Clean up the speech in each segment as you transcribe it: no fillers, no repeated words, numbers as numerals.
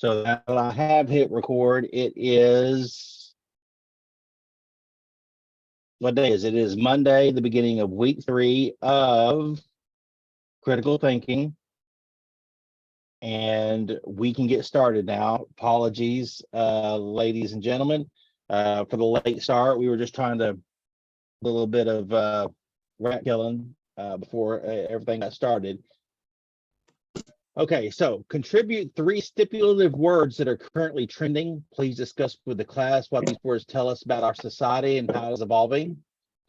So now that I have hit record, it is, what day is it? It is Monday, the beginning of week 3 of critical thinking. And we can get started now. Apologies, ladies and gentlemen, for the late start. We were just trying to, a little bit of rat killing before everything got started. Okay, so contribute 3 stipulative words that are currently trending. Please discuss with the class what these words tell us about our society and how it's evolving.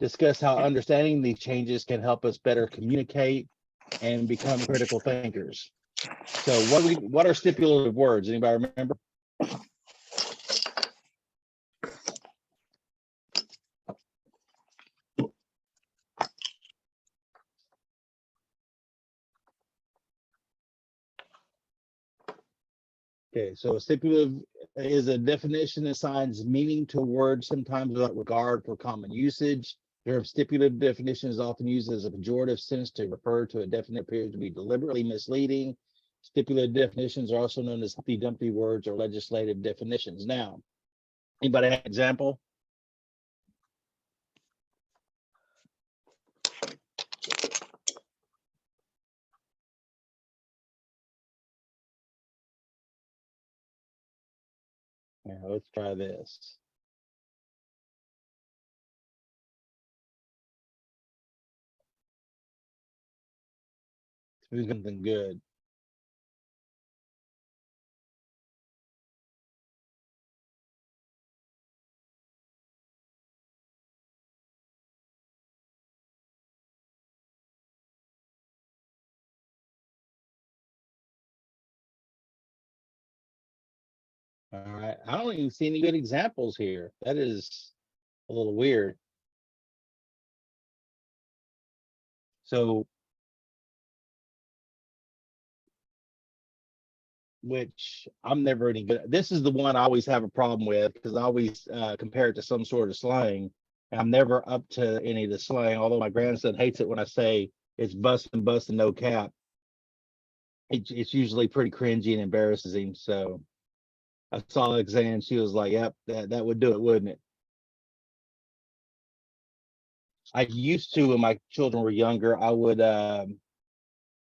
Discuss how understanding these changes can help us better communicate and become critical thinkers. So what are stipulative words? Anybody remember? Okay, so a stipulative is a definition that assigns meaning to words, sometimes without regard for common usage. The term stipulative definition is often used as a pejorative sense to refer to a definite appears to be deliberately misleading. Stipulative definitions are also known as Humpty Dumpty words or legislative definitions. Now, anybody have an example? Yeah, let's try this. Do something good. All right, I don't even see any good examples here. That is a little weird. So, which I'm never any good. This is the one I always have a problem with because I always compare it to some sort of slang. I'm never up to any of the slang, although my grandson hates it when I say it's busting, no cap. It's usually pretty cringy and embarrasses him. So I saw Alexandra, she was like, yep, that would do it, wouldn't it? I used to, when my children were younger, I would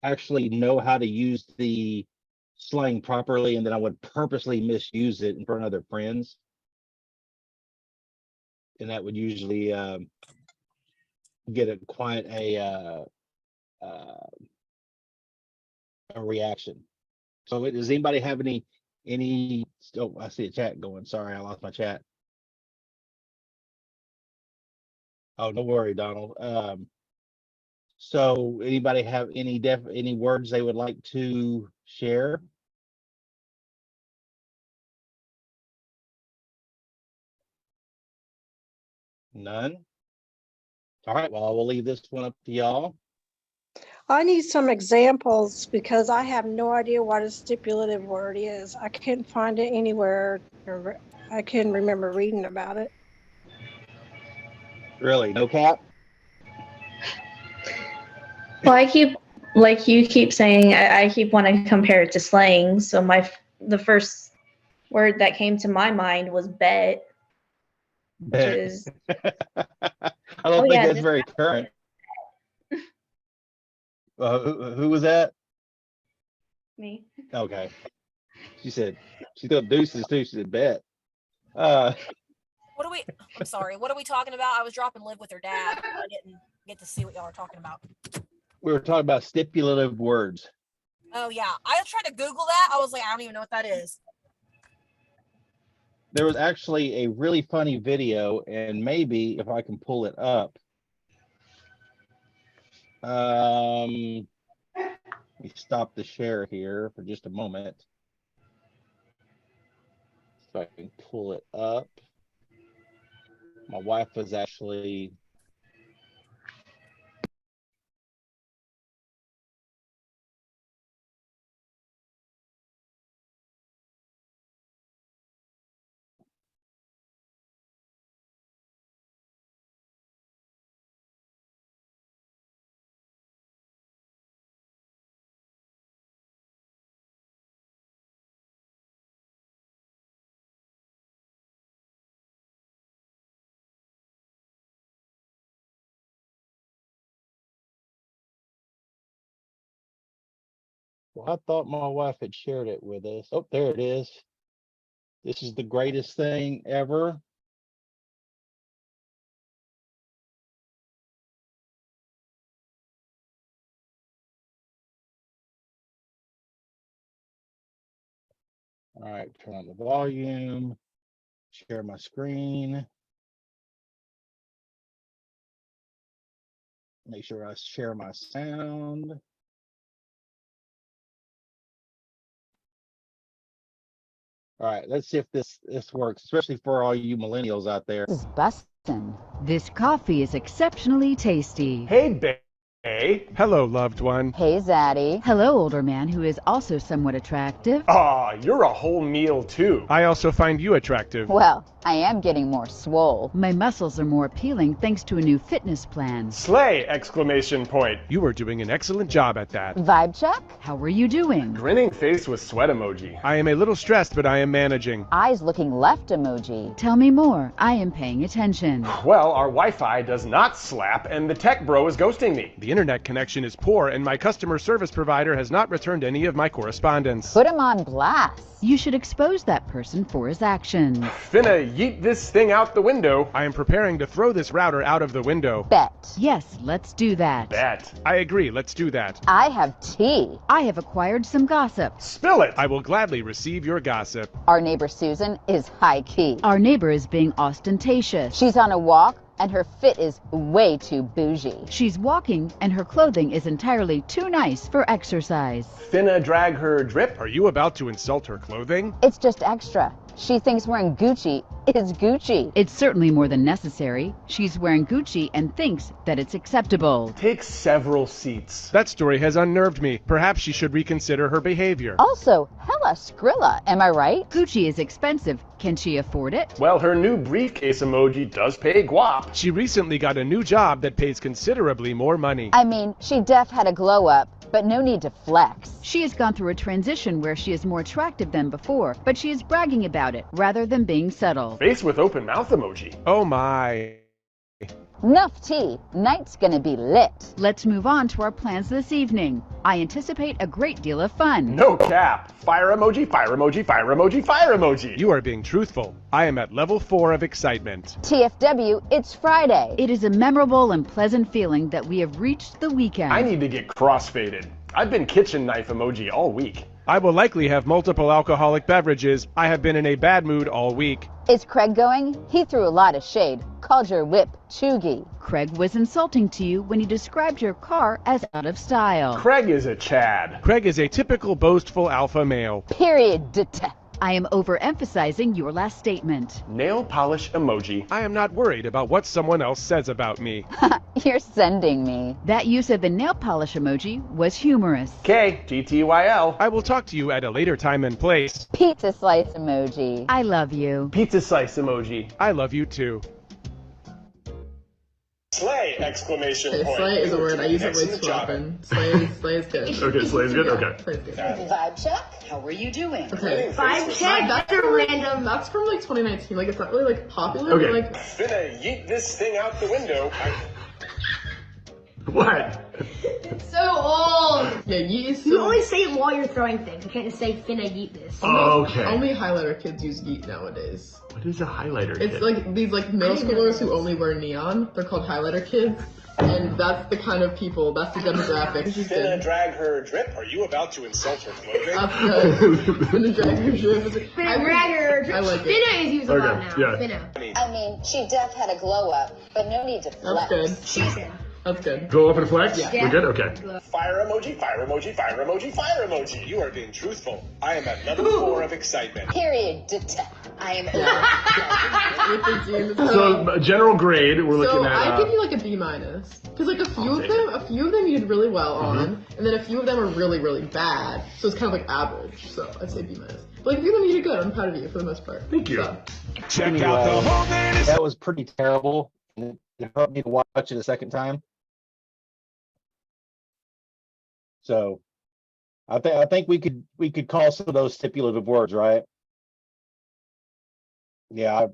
actually know how to use the slang properly, and then I would purposely misuse it in front of their friends. And that would usually get a reaction. So does anybody have any? Oh, I see a chat going. Sorry, I lost my chat. Oh, no worry, Donald. So anybody have any words they would like to share? None. All right. Well, I will leave this one up to y'all. I need some examples because I have no idea what a stipulative word is. I can't find it anywhere. I can't remember reading about it. Really, no cap? Well, like you keep saying, I keep wanting to compare it to slang. So the first word that came to my mind was bet, which is. I don't think that's very current. Who was that? Me. Okay. She threw deuces too. She said bet. I'm sorry, what are we talking about? I was dropping Liv with her dad. I didn't get to see what y'all were talking about. We were talking about stipulative words. Oh yeah, I was trying to Google that. I was like, I don't even know what that is. There was actually a really funny video, and maybe if I can pull it up. Let me stop the share here for just a moment. So I can pull it up. My wife was actually Well, I thought my wife had shared it with us. Oh, there it is. This is the greatest thing ever. All right, turn on the volume, share my screen. Make sure I share my sound. All right, let's see if this works, especially for all you millennials out there. This is bussin'. This coffee is exceptionally tasty. Hey, Bay. Hello, loved one. Hey, Zaddy. Hello, older man who is also somewhat attractive. Ah, you're a whole meal, too. I also find you attractive. Well, I am getting more swole. My muscles are more appealing thanks to a new fitness plan. Slay! Exclamation point. You are doing an excellent job at that. Vibe check? How are you doing? Grinning face with sweat emoji. I am a little stressed, but I am managing. Eyes looking left emoji. Tell me more. I am paying attention. Well, our Wi-Fi does not slap, and the tech bro is ghosting me. The internet connection is poor, and my customer service provider has not returned any of my correspondence. Put him on blast. You should expose that person for his actions. Finna yeet this thing out the window. I am preparing to throw this router out of the window. Bet. Yes, let's do that. Bet. I agree, let's do that. I have tea. I have acquired some gossip. Spill it! I will gladly receive your gossip. Our neighbor Susan is high key. Our neighbor is being ostentatious. She's on a walk and her fit is way too bougie. She's walking and her clothing is entirely too nice for exercise. Finna drag her drip? Are you about to insult her clothing? It's just extra. She thinks wearing Gucci is Gucci. It's certainly more than necessary. She's wearing Gucci and thinks that it's acceptable. Take several seats. That story has unnerved me. Perhaps she should reconsider her behavior. Also, hella Skrilla, am I right? Gucci is expensive. Can she afford it? Well, her new briefcase emoji does pay guap. She recently got a new job that pays considerably more money. I mean, she def had a glow up, but no need to flex. She has gone through a transition where she is more attractive than before, but she is bragging about it rather than being subtle. Face with open mouth emoji. Oh my. Enough tea. Night's gonna be lit. Let's move on to our plans this evening. I anticipate a great deal of fun. No cap. Fire emoji, fire emoji, fire emoji, fire emoji. You are being truthful. I am at level 4 of excitement. TFW, it's Friday. It is a memorable and pleasant feeling that we have reached the weekend. I need to get crossfaded. I've been kitchen knife emoji all week. I will likely have multiple alcoholic beverages. I have been in a bad mood all week. Is Craig going? He threw a lot of shade. Called your whip chuggy. Craig was insulting to you when he described your car as out of style. Craig is a Chad. Craig is a typical boastful alpha male. Period. I am overemphasizing your last statement. Nail polish emoji. I am not worried about what someone else says about me. You're sending me. That use of the nail polish emoji was humorous. K, GTYL. I will talk to you at a later time and place. Pizza slice emoji. I love you. Pizza slice emoji. I love you too. Slay! Exclamation point. Slay is a word. I use it way too often. Slay is good. Okay, slay is good? Okay. Slay is good. Vibe check? How are you doing? Okay. Vibe check? That's a random. That's from like 2019. Like it's not really like popular. Okay. But, like Finna yeet this thing out the window. What? It's so old. yeah, yeet is. You always say it while you're throwing things. You can't just say finna yeet this. Okay. Only highlighter kids use yeet nowadays. What is a highlighter It's kit? like these like middle schoolers who only wear neon. They're called highlighter kids. And that's the kind of people, that's the demographic. She's Finna good. drag her drip? Are you about to insult her clothing? That's good. Finna drag her drip. Finna drag her. I like it. Finna is used a lot now. yeah. Finna. I mean, she def had a glow up, but no need to flex. That's good. She's good. That's good. Go up and flex? Yeah. We're good? Okay. Fire emoji, fire emoji, fire emoji, fire emoji. You are being truthful. I am at level 4 of excitement. Period. I am. With the jeans. So, general grade, we're So looking at. I give you like a B minus because like a few of them you did really well on, and then a few of them are really really bad. So it's kind of like average. So I'd say B minus. But like a few of them you did good. I'm proud of you for the most part. Thank you. So, Check Anyway, out the whole thing. that was pretty terrible. It helped me to watch it a second time. So I think we could call some of those stipulative words, right? Yeah.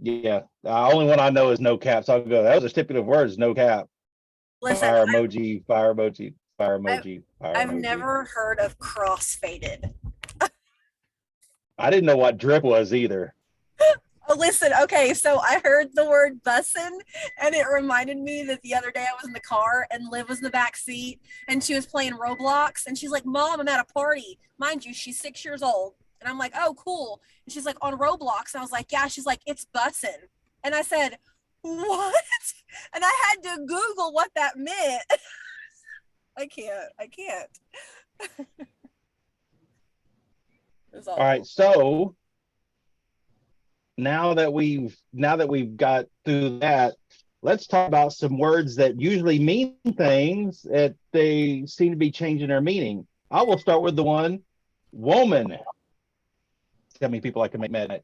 The only one I know is no cap. So I'll go. That was a stipulative words, no cap. Listen, Fire emoji, fire emoji, fire Fire emoji. Fire I've emoji. never heard of crossfaded. I didn't know what drip was either. Oh, listen, okay, so I heard the word bussin', and it reminded me that the other day I was in the car and Liv was in the back seat and she was playing Roblox and she's like, Mom, I'm at a party. Mind you, she's 6 years old. And I'm like, oh, cool. And she's like, on Roblox. And I was like, yeah. She's like, it's bussin'. And I said, what? And I had to Google what that meant. I can't. All right, so now that we've got through that, let's talk about some words that usually mean things that they seem to be changing their meaning. I will start with the one woman. See how many people I can make mad at.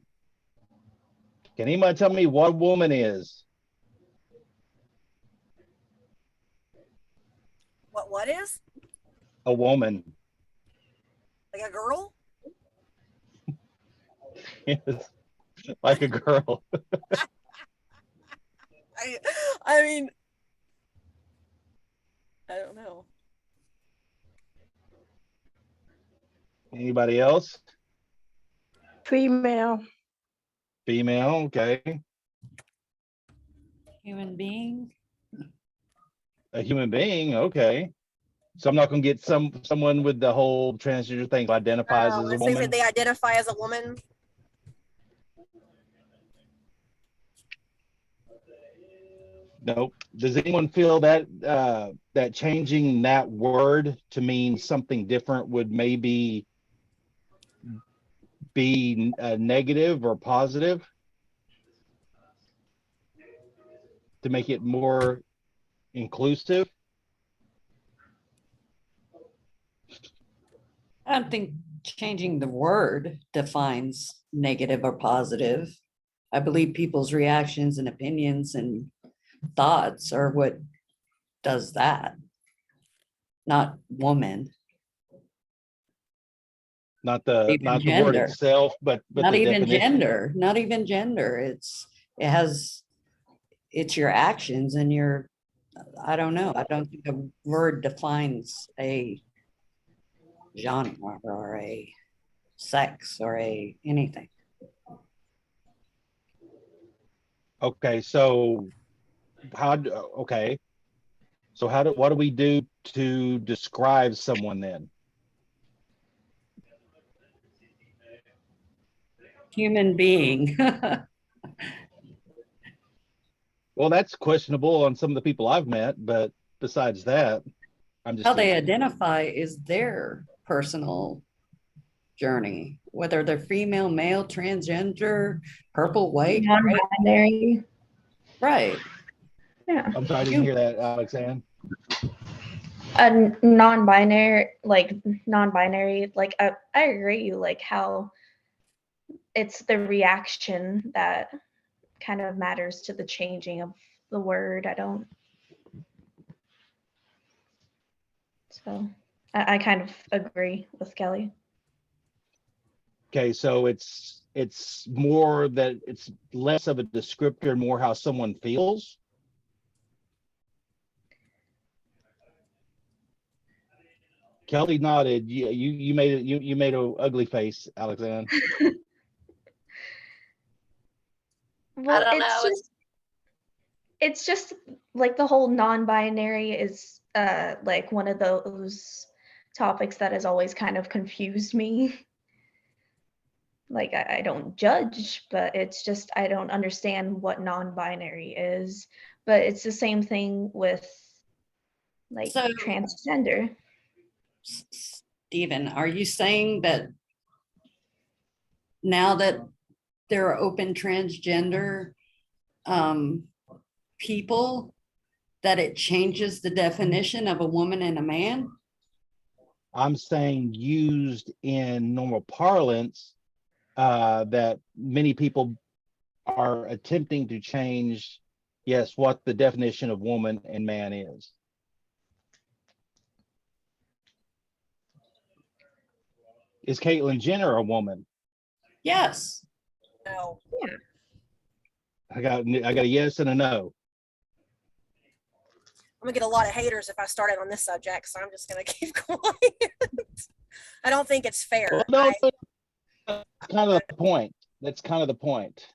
Can anybody tell me what woman is? What is? A woman. Like a girl? Yes, like a girl. I mean, I don't know. Anybody else? Female. Female, okay. Human being. A human being, okay. So I'm not gonna get someone with the whole transgender thing who identifies as a Let's say woman. that they identify as a woman. Nope. Does anyone feel that that changing that word to mean something different would maybe be negative or positive to make it more inclusive? I don't think changing the word defines negative or positive. I believe people's reactions and opinions and thoughts are what does that, not woman. Not the Even not the word gender. itself, but Not the even definition. gender, not even gender. It's your actions and your, I don't know. I don't think a word defines a genre or a sex or a anything. Okay, so what do we do to describe someone then? Human being. Well, that's questionable on some of the people I've met, but besides that, I'm just How they teasing. identify is their personal journey, whether they're female, male, transgender, purple, white, gray. Non-binary. Right. Yeah. I'm sorry, I didn't hear that, Alexanne. A non-binary, like I agree, like how it's the reaction that kind of matters to the changing of the word. So I kind of agree with Kelly. Okay, so it's more that it's less of a descriptor and more how someone feels. Kelly nodded. You made it. You made a ugly face, Alexanne. Well, I don't know. it's just like the whole non-binary is like one of those topics that has always kind of confused me. Like I don't judge, but it's just I don't understand what non-binary is. But it's the same thing with like So- transgender. Stephen, are you saying that now that there are open transgender people, that it changes the definition of a woman and a man? I'm saying used in normal parlance, that many people are attempting to change, yes, what the definition of woman and man is. Is Caitlyn Jenner a woman? Yes. No. I got a yes and a no. gonna get a lot of haters if I started on this subject, so I'm just gonna keep quiet. I don't think it's fair. Well, no, that's kind of the point. That's kind of the point.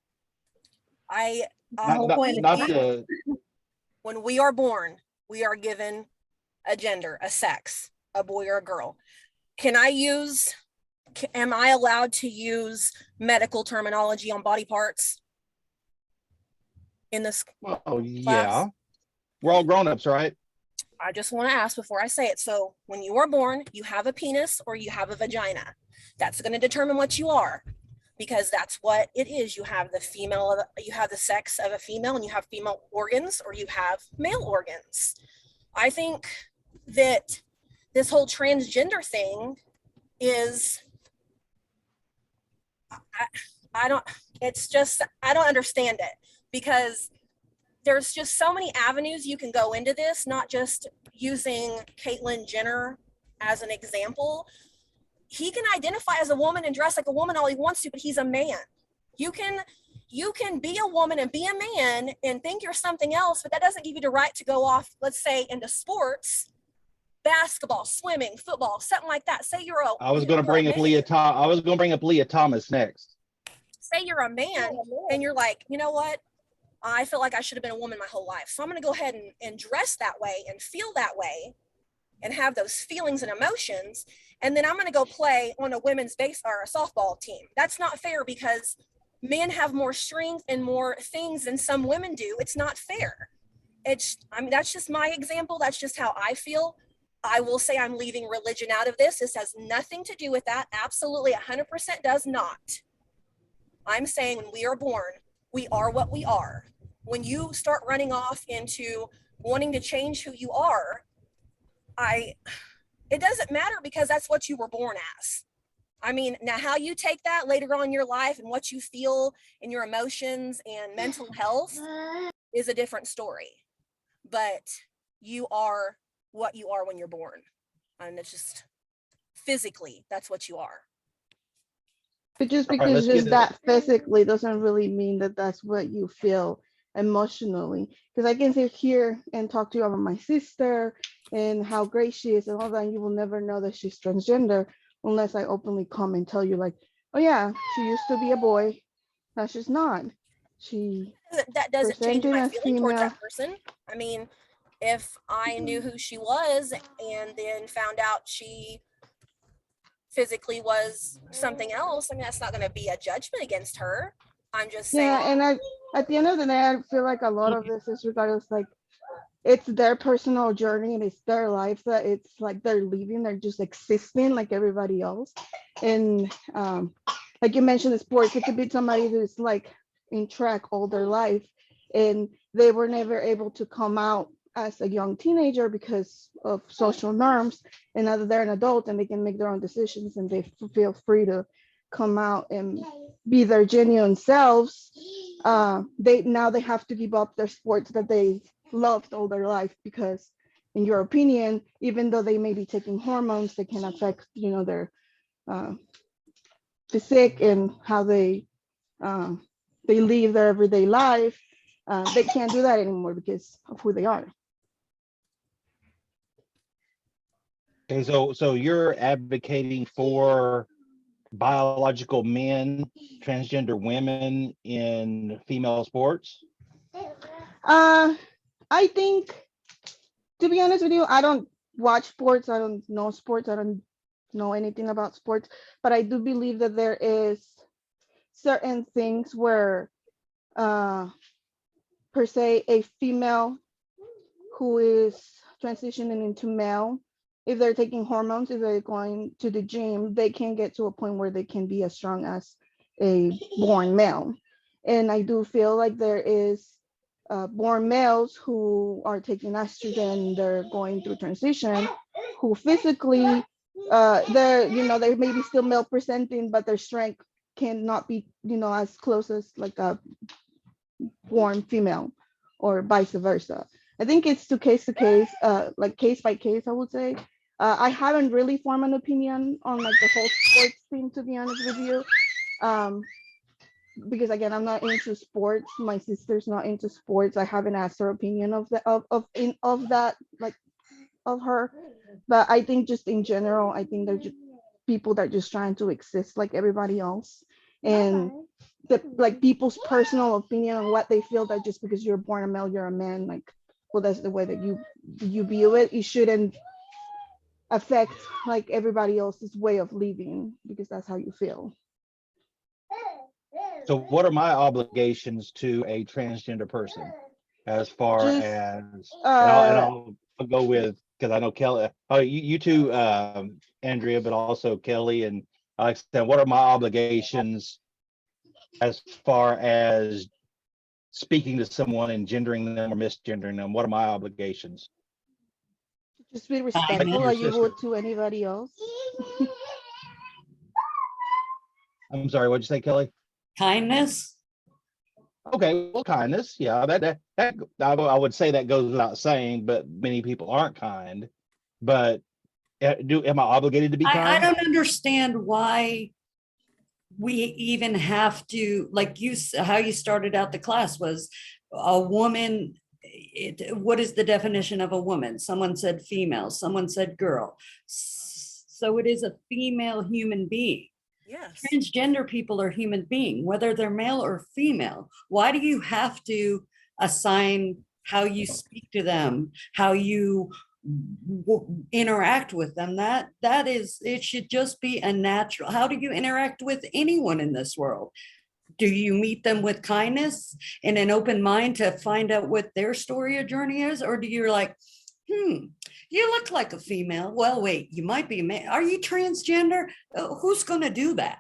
When we are born, we are given a gender, a sex, a boy or a girl. Am I allowed to use medical terminology on body parts in this Oh, yeah. We're all grown-ups, right? I just want to ask before I say it. So when you are born, you have a penis or you have a vagina. That's going to determine what you are, because that's what it is. You have the sex of a female, and you have female organs, or you have male organs. I think that this whole transgender thing is, I don't understand it, because there's just so many avenues you can go into this, not just using Caitlyn Jenner as an example. He can identify as a woman and dress like a woman all he wants to, but he's a man. You can be a woman and be a man and think you're something else, but that doesn't give you the right to go off, let's say, into sports, basketball, swimming, football, something like that. Say you're I was going to bring up Leah Thomas next. Say you're a man and you're like, you know what? I feel like I should have been a woman my whole life. So I'm going to go ahead and dress that way and feel that way and have those feelings and emotions. And then I'm going to go play on a women's base or a softball team. That's not fair, because men have more strength and more things than some women do. It's not fair. That's just my example. That's just how I feel. I will say I'm leaving religion out of this. This has nothing to do with that. Absolutely 100% does not. I'm saying when we are born, we are what we are. When you start running off into wanting to change who you are, it doesn't matter, because that's what you were born as. I mean, now how you take that later on in your life and what you feel and your emotions and mental health is a different story. But you are what you are when you're born. And it's just physically, that's what you are. But just because just that physically doesn't really mean that that's what you feel emotionally. Because I can sit here and talk to you about my sister and how great she is and all that, and you will never know that she's transgender unless I openly come and tell you, like, oh yeah, she used to be a boy, now she's not. That doesn't change my feeling towards that person. I mean, if I knew who she was and then found out she physically was something else, I mean, that's not going to be a judgment against her. I'm just saying. Yeah, and at the end of the day, I feel like a lot of this is regardless, like, it's their personal journey and it's their life that it's like they're living, they're just existing like everybody else. And like you mentioned, the sports, it could be somebody who's like in track all their life and they were never able to come out as a young teenager because of social norms, and now that they're an adult and they can make their own decisions and they feel free to come out and be their genuine selves, they have to give up their sports that they loved all their life, because in your opinion, even though they may be taking hormones that can affect, you know, their physique and how they live their everyday life, they can't do that anymore because of who they are. Okay, so you're advocating for biological men, transgender women in female sports? I think, to be honest with you, I don't watch sports. I don't know sports. I don't know anything about sports, but I do believe that there is certain things where, per se, a female who is transitioning into male, if they're taking hormones, if they're going to the gym, they can get to a point where they can be as strong as a born male. And I do feel like there is born males who are taking estrogen, they're going through transition, who physically, they may be still male presenting, but their strength cannot be, as close as like a born female or vice versa. I think it's to case, like case by case, I would say. I haven't really formed an opinion on like the whole sports thing, to be honest with you. because again, I'm not into sports. My sister's not into sports. I haven't asked her opinion of the of that, like, of her. But I think just in general, I think they're just people that are just trying to exist like everybody else. And the like people's personal opinion on what they feel, that just because you're born a male, you're a man, like, well, that's the way that you view it. It shouldn't affect like everybody else's way of living because that's how you feel. So what are my obligations to a transgender person as far Just as, and uh I'll go with, because I know Kelly, oh, you two, Andrea, but also Kelly and Alex, what are my obligations as far as speaking to someone and gendering them or misgendering them? What are my obligations? just be Like respectful your like you sister. would to anybody else. I'm sorry, what'd you say, Kelly? Kindness. Okay, well, kindness, yeah, that I would say that goes without saying, but many people aren't kind. But am I obligated to be I kind? don't understand why we even have to, like how you started out the class was a woman. What is the definition of a woman? Someone said female, someone said girl. So it is a female human being. Yes. Transgender people are human being, whether they're male or female. Why do you have to assign how you speak to them, how you interact with them? That is, it should just be a natural. How do you interact with anyone in this world? Do you meet them with kindness and an open mind to find out what their story or journey is? Or do you like, you look like a female. Well, wait, you might be a man. Are you transgender? Who's going to do that?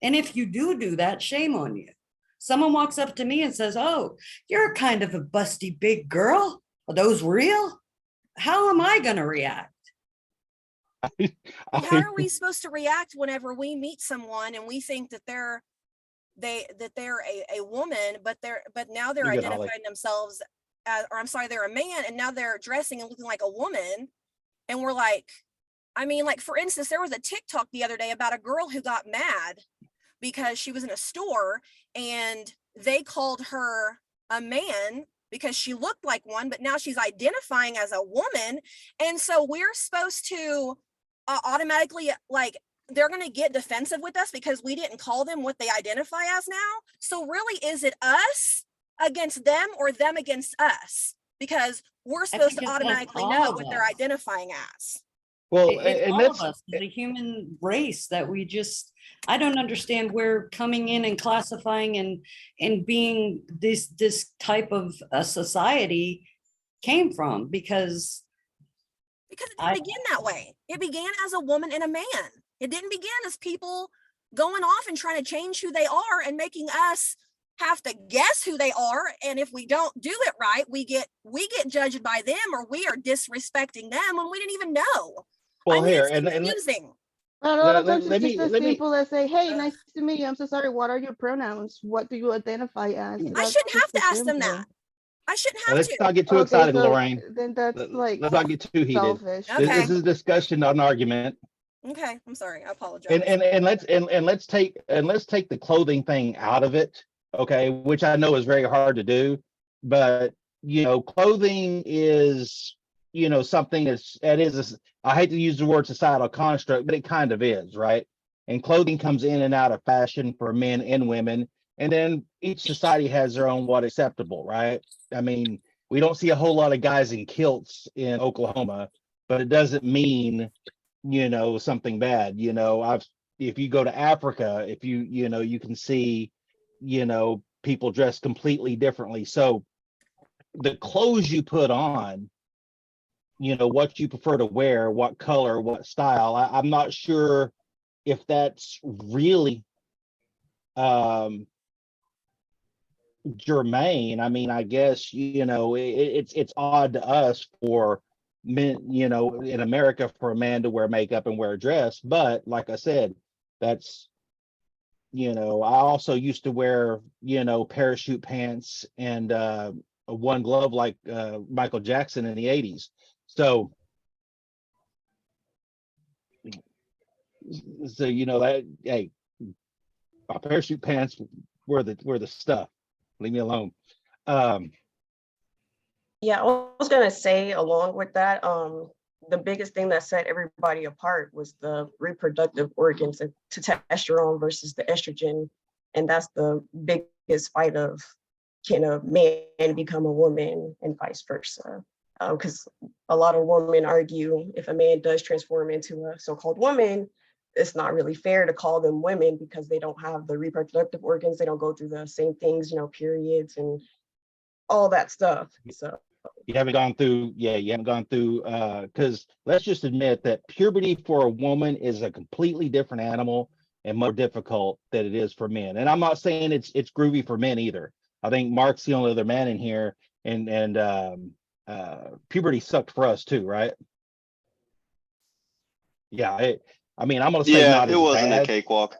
And if you do that, shame on you. Someone walks up to me and says, oh, you're kind of a busty big girl. Are those real? How am I going to react? How are we supposed to react whenever we meet someone and we think that they're a woman, but now they're identifying themselves as, or I'm sorry, they're a man, and now they're dressing and looking like a woman, and we're like, I mean, like, for instance, there was a TikTok the other day about a girl who got mad because she was in a store and they called her a man because she looked like one, but now she's identifying as a woman, and so we're supposed to automatically, like, they're going to get defensive with us because we didn't call them what they identify as now. So really, is it us against them or them against us? Because we're supposed to automatically know what they're identifying as. Well, it's and all that's of us, the human race, that we just, I don't understand where coming in and classifying and being this type of a society came from, because it didn't begin that way. It began as a woman and a man. It didn't begin as people going off and trying to change who they are and making us have to guess who they are. And if we don't do it right, we get judged by them, or we are disrespecting them when we didn't even know. Well, I mean, here, it's and confusing. A lot of times it's just as simple as say, hey, nice to meet you. I'm so sorry. What are your pronouns? What do you identify as? I shouldn't have to ask them that. I shouldn't have let's to. not get too excited, so Lorraine. Then that's like let's not get too heated. selfish. Okay. This is a discussion, not an argument. Okay, I'm sorry. I apologize. And let's take the clothing thing out of it, okay? Which I know is very hard to do, but clothing is something I hate to use the word societal construct, but it kind of is, right? And clothing comes in and out of fashion for men and women, and then each society has their own what acceptable, right? I mean, we don't see a whole lot of guys in kilts in Oklahoma, but it doesn't mean something bad. If you go to Africa, if you can see people dressed completely differently. So the clothes you put on, what you prefer to wear, what color, what style, I'm not sure if that's really germane. I mean, I guess it's odd to us for men, in America, for a man to wear makeup and wear a dress, but like I said, that's I also used to wear parachute pants and one glove like Michael Jackson in the 80s. So that, hey, my parachute pants we're the stuff. Leave me alone. Yeah, I was gonna say along with that, the biggest thing that set everybody apart was the reproductive organs and testosterone versus the estrogen. And that's the biggest fight of, can a man become a woman and vice versa? Because a lot of women argue if a man does transform into a so-called woman, it's not really fair to call them women because they don't have the reproductive organs. They don't go through the same things, periods and all that stuff. So you haven't gone through, because let's just admit that puberty for a woman is a completely different animal and more difficult than it is for men. And I'm not saying it's groovy for men either. I think Mark's the only other man in here, and puberty sucked for us too, right? Yeah, I'm gonna say Yeah, not it as wasn't a bad. cakewalk.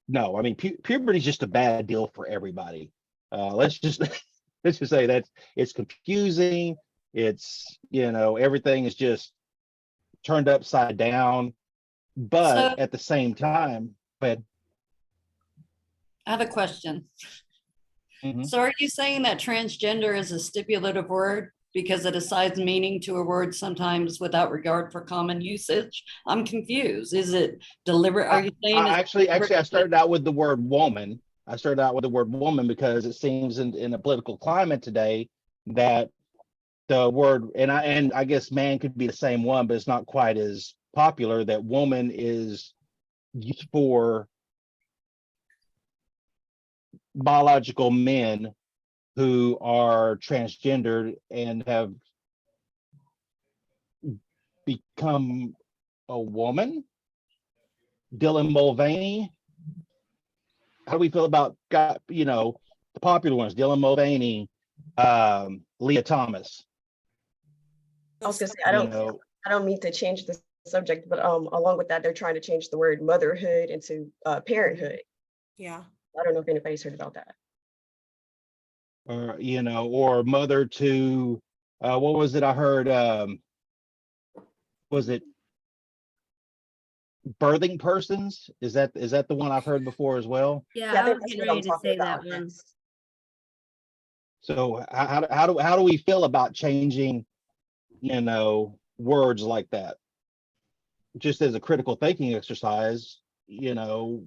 No, puberty is just a bad deal for everybody. Let's just let's just say that it's confusing. It's everything is just turned upside down. But So- at the same time, but I have a question. Mhm. So are you saying that transgender is a stipulative word because it assigns meaning to a word sometimes without regard for common usage? I'm confused. Is it deliberate? Are you saying it's actually, I started out with the word woman. I started out with the word woman because it seems in a political climate today that the word, and I guess man could be the same one, but it's not quite as popular, that woman is used for biological men who are transgendered and have become a woman. Dylan Mulvaney. How do we feel about the popular ones? Dylan Mulvaney, Leah Thomas. I was gonna say, I don't mean to change the subject, but along with that, they're trying to change the word motherhood into parenthood. Yeah. I don't know if anybody's heard about that. Or mother to what was it I heard? Was it birthing persons? Is that the one I've heard before as well? Yeah, Yeah, I I think was that's getting what I'm ready to talking say about. that one. Yes. So how do we feel about changing words like that? Just as a critical thinking exercise, we know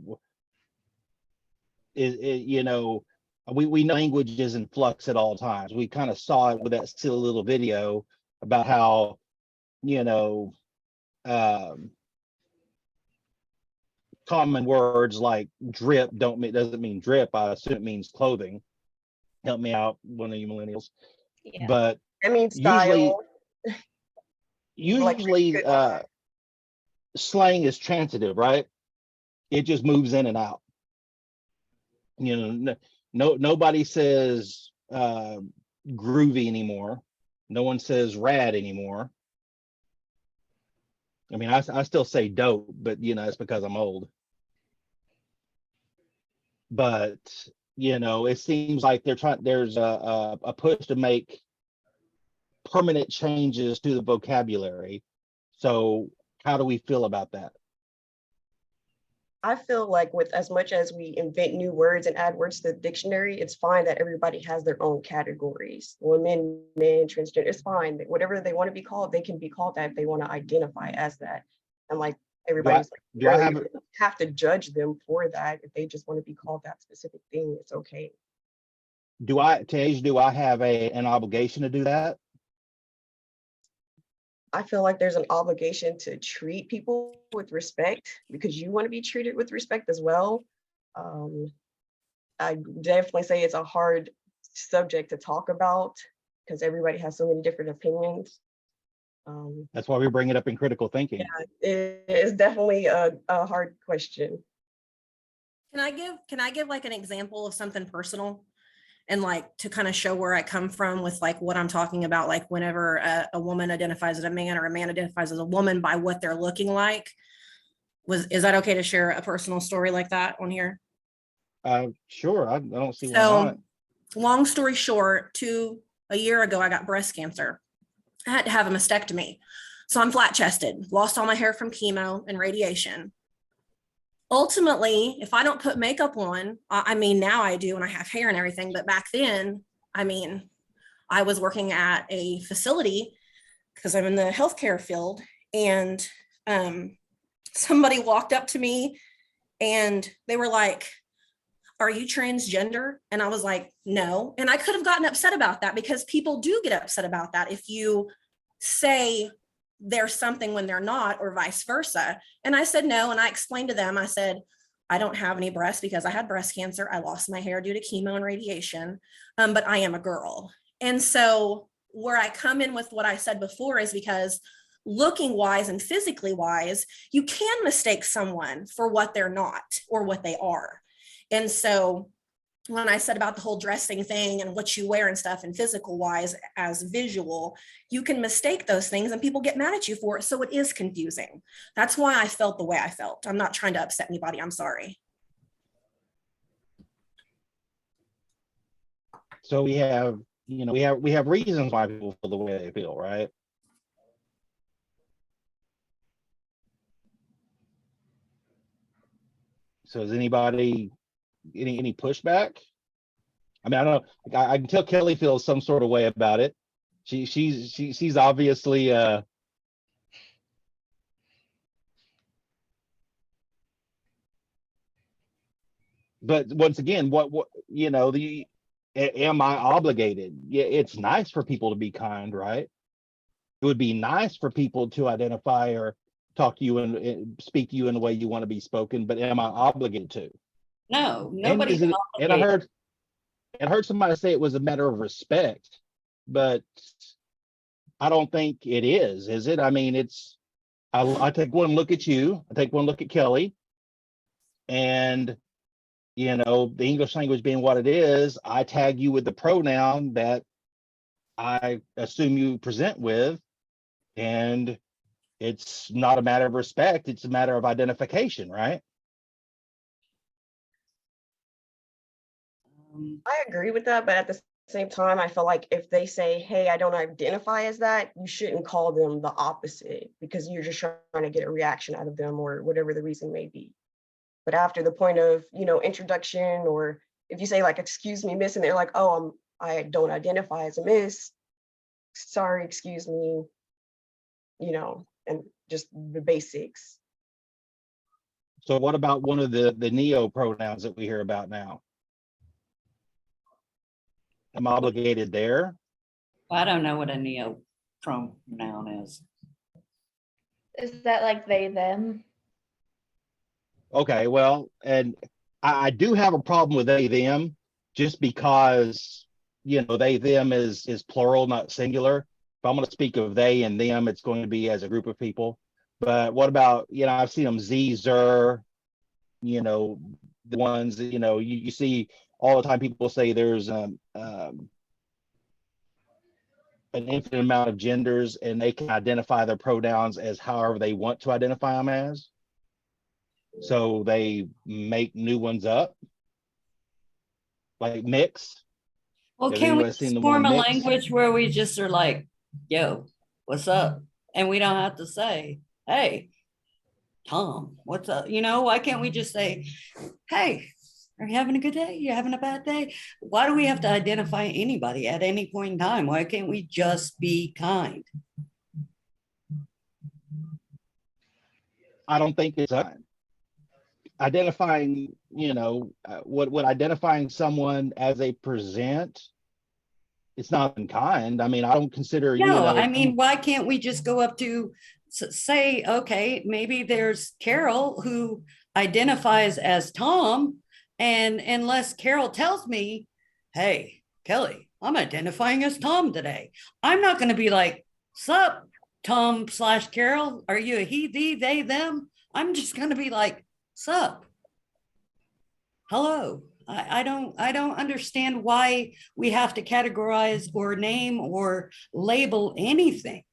language is in flux at all times. We kind of saw it with that silly little video about how common words like drip doesn't mean drip. I assume it means clothing. Help me out, one of you millennials. Yeah. But I mean, style. usually slang is transitive, right? It just moves in and out. Nobody says groovy anymore. No one says rad anymore. I still say dope, but it's because I'm old. But it seems like there's a push to make permanent changes to the vocabulary. So how do we feel about that? I feel like with as much as we invent new words and add words to the dictionary, it's fine that everybody has their own categories. Women, men, transgender, it's fine. Whatever they want to be called, they can be called that if they want to identify as that. And like everybody's do I have you have to judge them for that. If they just want to be called that specific thing, it's okay. Do I have an obligation to do that? I feel like there's an obligation to treat people with respect because you want to be treated with respect as well. I definitely say it's a hard subject to talk about because everybody has so many different opinions. That's why we bring it up in critical thinking. Yeah, it is definitely a hard question. Can I give like an example of something personal? And like to kind of show where I come from with like what I'm talking about, like whenever a woman identifies as a man or a man identifies as a woman by what they're looking like. Is that okay to share a personal story like that on here? Sure. I don't see why not. Long story short, a year ago, I got breast cancer. I had to have a mastectomy. So I'm flat chested, lost all my hair from chemo and radiation. ultimately, if I don't put makeup on, I mean, now I do and I have hair and everything, but back then, I mean, I was working at a facility because I'm in the healthcare field, and somebody walked up to me and they were like, "Are you transgender?" And I was like, "No." And I could have gotten upset about that, because people do get upset about that if you say they're something when they're not, or vice versa. And I said no. And I explained to them, I said, "I don't have any breasts because I had breast cancer. I lost my hair due to chemo and radiation, but I am a girl." And so where I come in with what I said before is because looking wise and physically wise, you can mistake someone for what they're not or what they are. And so when I said about the whole dressing thing and what you wear and stuff, and physical wise as visual, you can mistake those things and people get mad at you for it. So it is confusing. That's why I felt the way I felt. I'm not trying to upset anybody. I'm sorry. So we have, you know, we have reasons why people feel the way they feel, right? So is anybody any pushback? I mean, I don't know. I can tell Kelly feels some sort of way about it. She's obviously but once again, what you know, am I obligated? Yeah, it's nice for people to be kind, right? It would be nice for people to identify or talk to you and speak to you in the way you want to be spoken, but am I obligated to? No, And nobody's and I heard somebody say it was a matter of respect, but I don't think it is it? I mean, it's I take one look at you, I take one look at Kelly, and you know, the English language being what it is, I tag you with the pronoun that I assume you present with, and it's not a matter of respect, it's a matter of identification, right? I agree with that, but at the same time, I feel like if they say, "Hey, I don't identify as that," you shouldn't call them the opposite, because you're just trying to get a reaction out of them or whatever the reason may be. But after the point of, you know, introduction, or if you say like, "Excuse me, miss," and they're like, "Oh, I don't identify as a miss. Sorry, excuse me," you know, and just the basics. So what about one of the neo pronouns that we hear about now? I'm obligated there. I don't know what a neo pronoun is. Is that like they, them? Okay, well, and I do have a problem with they, them, just because, you know, they, them is plural, not singular. If I'm going to speak of they and them, it's going to be as a group of people. But what about, you know, I've seen them z, zer, you know, the ones that, you know, you see all the time people say there's an infinite amount of genders, and they can identify their pronouns as however they want to identify them as. So they make new ones up, like mix. Well, Have can we anyone seen just the form one a mix? language where we just are like, "Yo, what's up?" And we don't have to say, "Hey, Tom, what's up?" You know, why can't we just say, "Hey, are you having a good day? You having a bad day?" Why do we have to identify anybody at any point in time? Why can't we just be kind? I don't think it's identifying, you know, what identifying someone as they present, it's not unkind. I mean, I don't consider, you No, know, I mean, why can't we just go up to say, okay, maybe there's Carol who identifies as Tom, and unless Carol tells me, "Hey, Kelly, I'm identifying as Tom today," I'm not going to be like, "Sup, Tom / Carol, are you a he, thee, they, them?" I'm just going to be like, "Sup, hello." I don't understand why we have to categorize or name or label anything.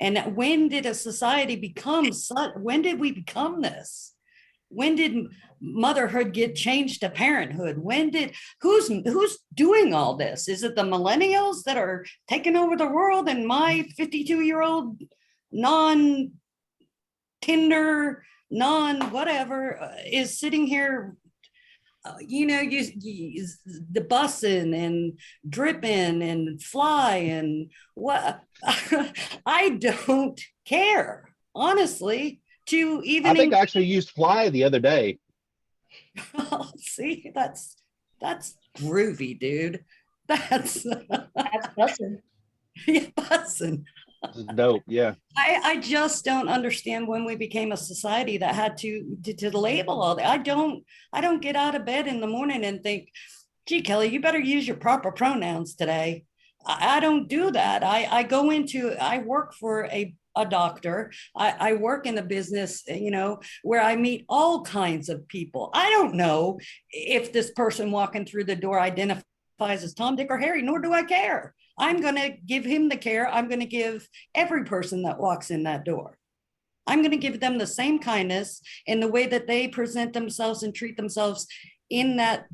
And when did a society become such? When did we become this? When did motherhood get changed to parenthood? When did who's doing all this? Is it the millennials that are taking over the world, and my 52-year-old non-Tinder whatever is sitting here, the bussing and dripping and fly and what. I don't care, honestly, to even. I think I actually used fly the other day. See, that's groovy, dude. That's bussin'. Yeah, bussin'. This is dope. Yeah. I just don't understand when we became a society that had to label all that. I don't get out of bed in the morning and think, gee, Kelly, you better use your proper pronouns today. I don't do that. I work for a doctor. I work in a business, where I meet all kinds of people. I don't know if this person walking through the door identifies as Tom, Dick, or Harry, nor do I care. I'm going to give him the care I'm going to give every person that walks in that door. I'm going to give them the same kindness in the way that they present themselves and treat themselves in that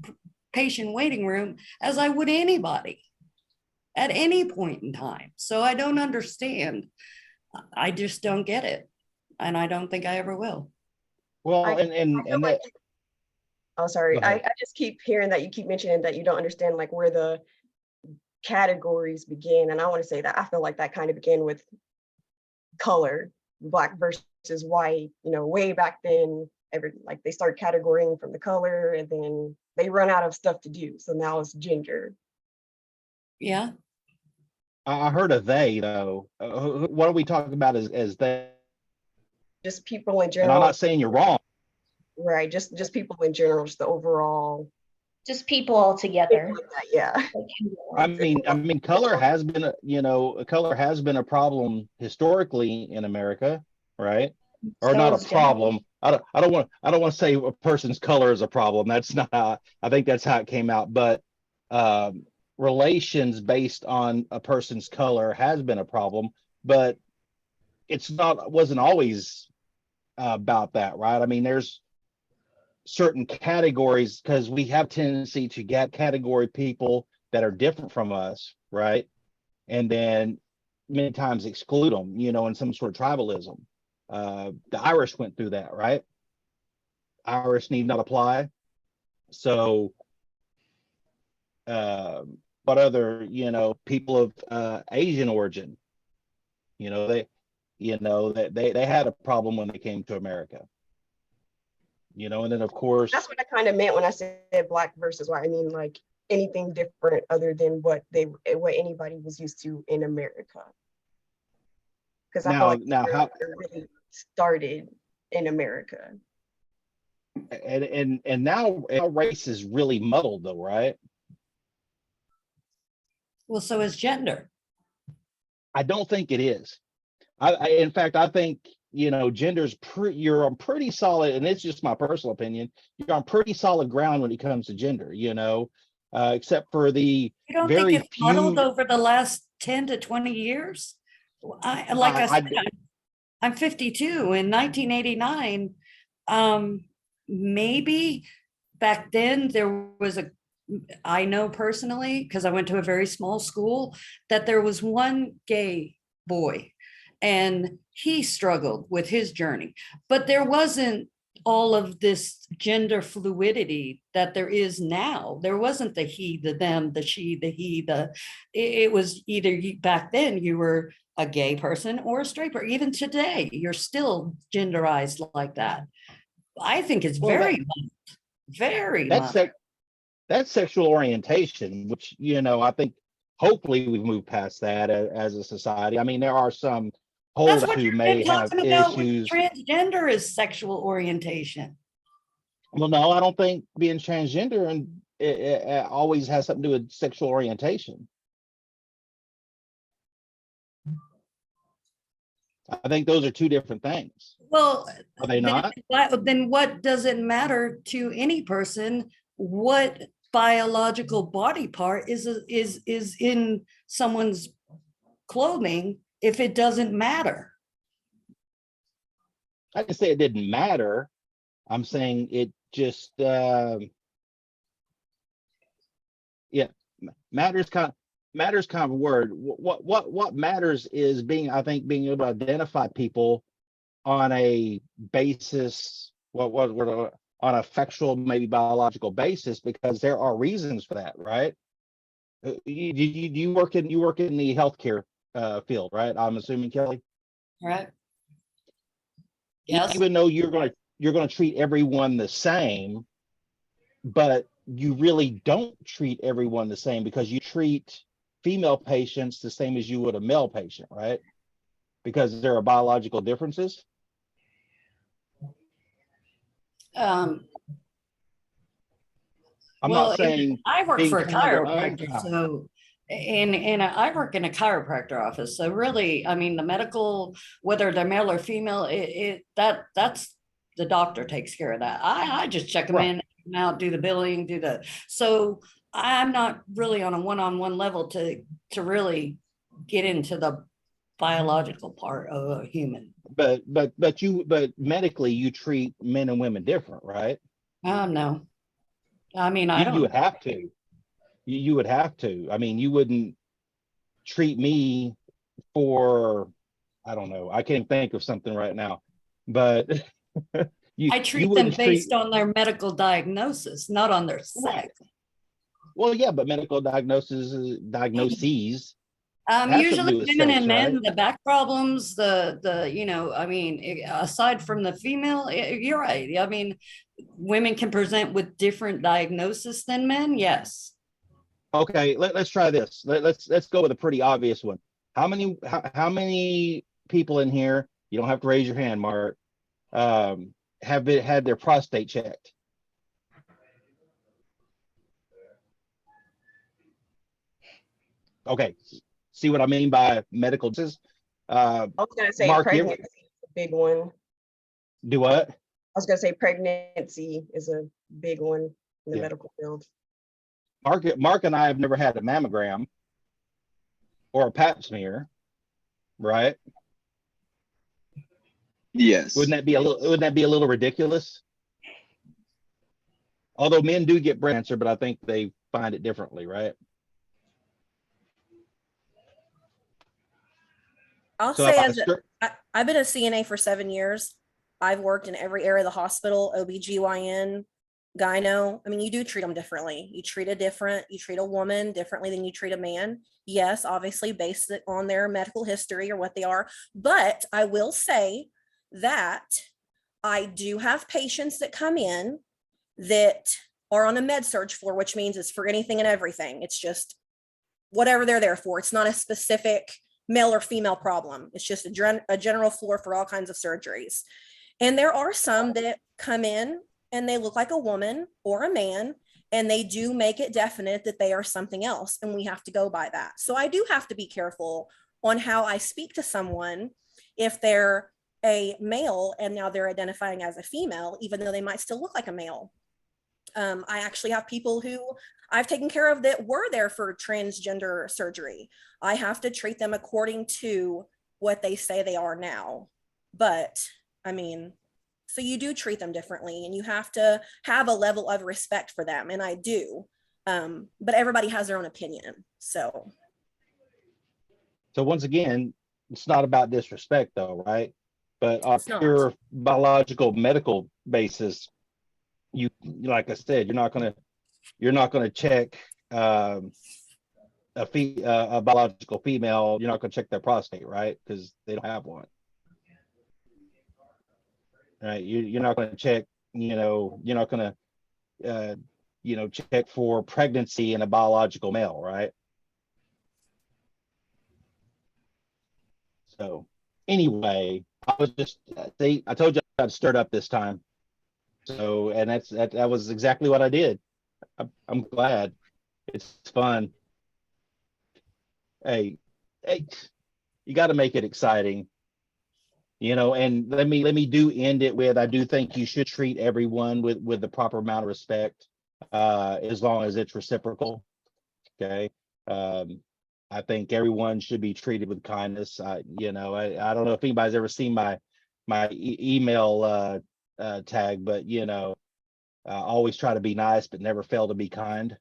patient waiting room as I would anybody at any point in time. So I don't understand. I just don't get it. And I don't think I ever will. Well, I feel like oh, sorry. Go ahead. I just keep hearing that you keep mentioning that you don't understand like where the categories begin. And I want to say that I feel like that kind of began with color, black versus white, way back then, like they start categorizing from the color and then they run out of stuff to do. So now it's gender. Yeah. I heard of they, though. What are we talking about as they? Just people in And general. I'm not saying you're wrong. Right. Just people in general, just the overall. Just people all together. Like that, yeah. I mean, color has been a problem historically in America, right? Or So not is a problem. I don't want to say a person's color is a problem. That's not how, I think that's how it came out. But relations based on a person's color has been a problem, but wasn't always about that, right? I mean, there's certain categories because we have tendency to get category people that are different from us, right? And then many times exclude them, in some sort of tribalism. The Irish went through that, right? Irish need not apply. So what other, people of Asian origin, they had a problem when they came to America. And then of course that's what I kind of meant when I said black versus white. I mean, like anything different other than what anybody was used to in America. Because I feel like it really started in America. And now race is really muddled, though, right? Well, so is gender. I don't think it is. In fact, I think gender's you're on pretty solid, and it's just my personal opinion. You're on pretty solid ground when it comes to gender. Except for the You don't very think it's muddled over the last 10 to 20 years? I said, I'm 52. In 1989, maybe back then there was I know personally, because I went to a very small school, that there was one gay boy and he struggled with his journey, but there wasn't all of this gender fluidity that there is now. There wasn't the he, the them, the she, the he, it was either back then you were a gay person or a straight person. Even today, you're still genderized like that. I think it's very much. That's sexual orientation, which, I think hopefully we've moved past that as a society. I mean, there are some holders who may have issues. Transgender is sexual orientation. Well, no, I don't think being transgender and it always has something to do with sexual orientation. I think those are two different things. Well, are they not? Then what does it matter to any person what biological body part is in someone's clothing if it doesn't matter? I didn't say it didn't matter. I'm saying it just matters kind of a word. What matters is being able to identify people on a basis, on a factual, maybe biological basis, because there are reasons for that, right? You work in the healthcare field, right? I'm assuming, Kelly. Right. Yes. Even though you're gonna treat everyone the same, but you really don't treat everyone the same, because you treat female patients the same as you would a male patient, right? Because there are biological differences. Um, I'm well, not saying I work being for a kind or chiropractor, unkind. so I work in a chiropractor office. So really, I mean, the medical, whether they're male or female, that's the doctor takes care of that. I just check them in, and out, do the billing, so I'm not really on a one-on-one level to really get into the biological part of a human. But medically you treat men and women different, right? No. I mean, I don't. You would have to. You would have to. I mean, you wouldn't treat me for, I don't know, I can't think of something right now, but I you treat them wouldn't based on their medical diagnosis, not on their sex. Well, yeah, but medical diagnoses has something to Usually do with women sex, and men, right? the back problems, I mean, aside from the female, you're right. I mean, women can present with different diagnosis than men. Yes. Okay, let's try this. Let's go with a pretty obvious one. How many people in here, you don't have to raise your hand, Mark, have had their prostate checked? Okay, see what I mean by medical diseases? I was gonna say Mark, pregnancy is a big one. Do what? I was gonna say pregnancy is a big one in the medical field. Mark and I have never had a mammogram or a pap smear, right? Yes. Wouldn't that be a little ridiculous? Although men do get breast cancer, but I think they find it differently, right? I'll So say I've been a CNA for 7 years. I've worked in every area of the hospital, OBGYN, gyno. I mean, you do treat them differently. You treat a woman differently than you treat a man. Yes, obviously based it on their medical history or what they are. But I will say that I do have patients that come in that are on a med surge floor, which means it's for anything and everything. It's just whatever they're there for. It's not a specific male or female problem. It's just a general floor for all kinds of surgeries. And there are some that come in and they look like a woman or a man, and they do make it definite that they are something else. And we have to go by that. So I do have to be careful on how I speak to someone if they're a male and now they're identifying as a female, even though they might still look like a male. I actually have people who I've taken care of that were there for transgender surgery. I have to treat them according to what they say they are now. But I mean, so you do treat them differently, and you have to have a level of respect for them. And I do. But everybody has their own opinion. So once again, it's not about disrespect though, right? But on It's not. pure biological medical basis, you, like I said, you're not gonna check a biological female. You're not gonna check their prostate, right? Because they don't have one. Right? You're not gonna check. You're not gonna check for pregnancy in a biological male, right? So anyway, I told you I'd stirred up this time. So, and that was exactly what I did. I'm glad. It's fun. Hey, you got to make it exciting, and let me do end it with, I do think you should treat everyone with the proper amount of respect, as long as it's reciprocal. Okay. I think everyone should be treated with kindness. I don't know if anybody's ever seen my email tag, but always try to be nice, but never fail to be kind.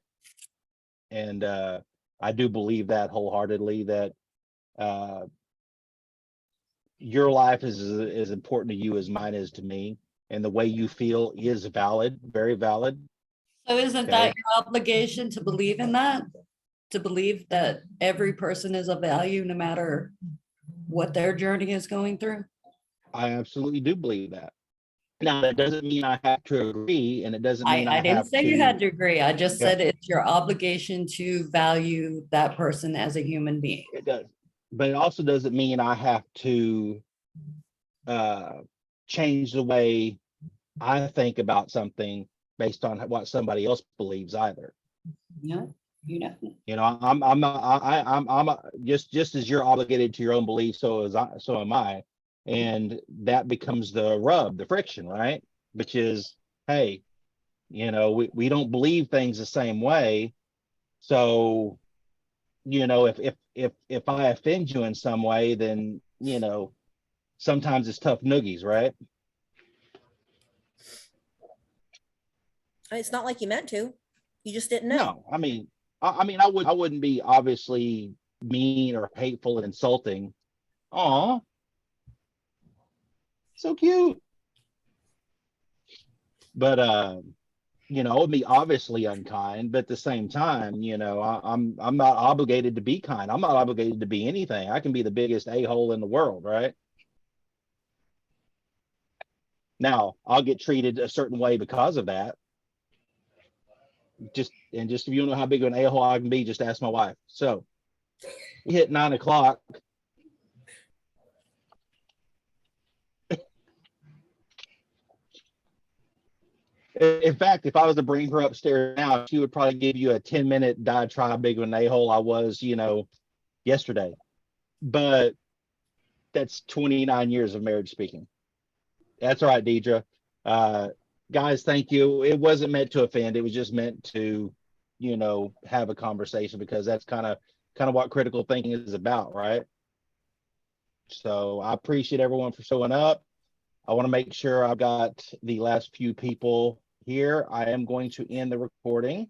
And I do believe that wholeheartedly, that your life is as important to you as mine is to me, and the way you feel is valid, very valid. So isn't Okay. that your obligation to believe in that? To believe that every person is of value no matter what their journey is going through? I absolutely do believe that. Now, that doesn't mean I have to agree, and it doesn't mean I I didn't have say to. you had to agree. I just Yeah. said it's your obligation to value that person as a human being. It does, but it also doesn't mean I have to change the way I think about something based on what somebody else believes either. No, you know. You know, I'm not, I'm just as you're obligated to your own beliefs, so am I, and that becomes the rub, the friction, right? Which is, hey, you know, we don't believe things the same way, so, you know, if I offend you in some way, then, you know, sometimes it's tough noogies, right? It's not like you meant to. You just didn't know. No, I mean, I wouldn't be obviously mean or hateful and insulting. Aw, so cute. But you know, it'd be obviously unkind, but at the same time, you know, I'm not obligated to be kind. I'm not obligated to be anything. I can be the biggest a-hole in the world, right? Now, I'll get treated a certain way because of that. Just if you don't know how big of an a-hole I can be, just ask my wife. So we hit 9 o'clock. In fact, if I was to bring her upstairs now, she would probably give you a 10-minute diatribe big of an a-hole I was, you know, yesterday. But that's 29 years of marriage speaking. That's all right, Deidre. Guys, thank you. It wasn't meant to offend. It was just meant to, you know, have a conversation, because that's kind of what critical thinking is about, right? So I appreciate everyone for showing up. I want to make sure I've got the last few people here. I am going to end the recording.